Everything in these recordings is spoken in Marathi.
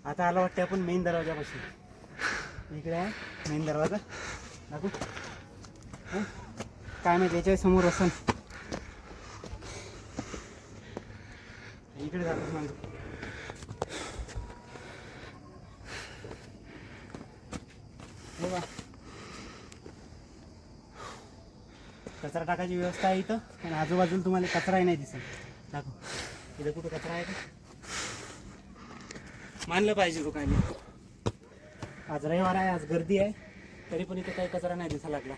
आता आला वाटते आपण मेन दरवाजापासून. इकडे आहे मेन दरवाजा. दाखवू काय माहिती याच्या समोर असन. इकडे जातो मग. बघा कचरा टाकायची व्यवस्था आहे इथं. आणि आजूबाजूला तुम्हाला कचराही नाही दिसत. दाखव इथं कुठं कचरा आहे का. मानलं पाहिजे तो काय नाही. आज रविवार आहे, आज गर्दी आहे, तरी पण इथं काही कचरा नाही दिसा लागला.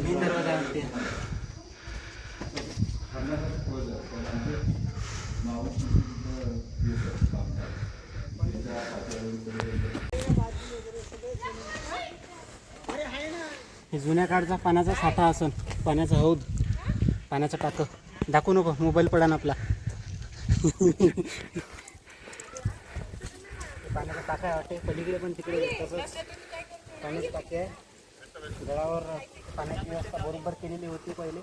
मेन दरवाजा आहे ते. हे जुन्या काळचा पाण्याचा साठा असन, पाण्याचा हौद, पाण्याचं टाकं. दाखवू नको, मोबाईल पडा ना आपला. पाण्याचा टाका आहे वाटते. पलीकडे पण तिकडे तसंच पाण्याची टाकी आहे. गडावर पाण्याची व्यवस्था बरोबर केलेली होती पहिले.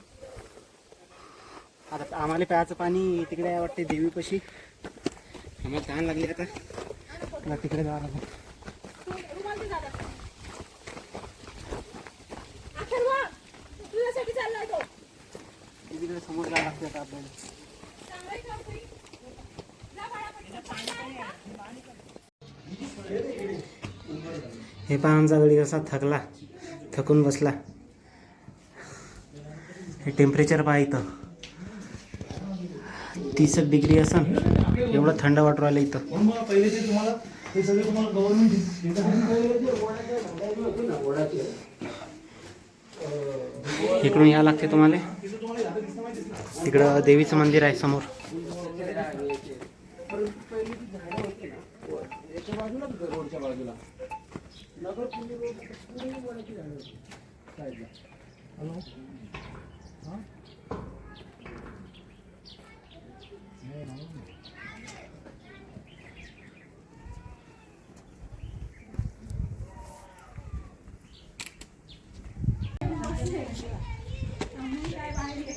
आता आम्हाला प्यायचं पाणी तिकडे आहे वाटते देवीपाशी. आम्हाला तहान लागली आता तिकडे जावं लागेल. तिकडे समोर जावं लागते आता आपल्याला. हे पहा आमचा गडी कसा थकून बसला. हे टेम्परेचर पहा इथं 30 डिग्री असन. एवढं थंड वाटू राहिलं इथं. इकडून या लागते तुम्हाला. इकडं देवीचं मंदिर आहे समोर.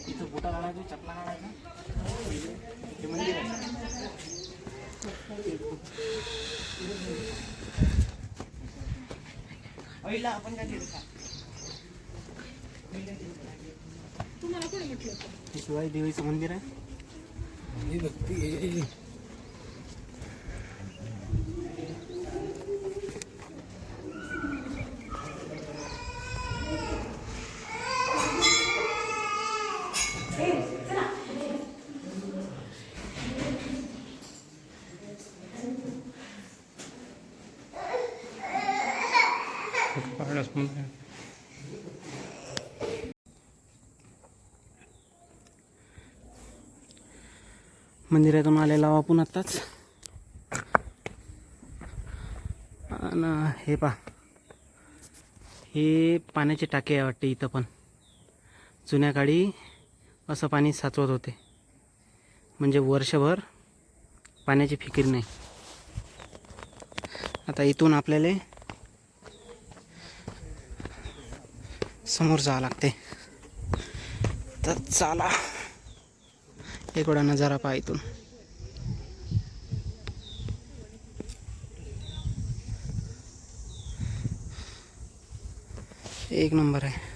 इथं बुटा घालायचं, चपला घालायचं. हे मंदिर आहे. आपण काय केलं? शिवाजी देवीचं मंदिर आहे. मंदिरातून आलेला आपण आत्ताच. आणि हे पहा, हे पाण्याची टाकी आहे वाटते इथं. पण जुन्या काळी असं पाणी साचवत होते, म्हणजे वर्षभर पाण्याची फिकीर नाही. आता इथून आपल्याला समोर जावं लागते. तर चला एक वेळा नजारा पहा इथून. एक नंबर आहे.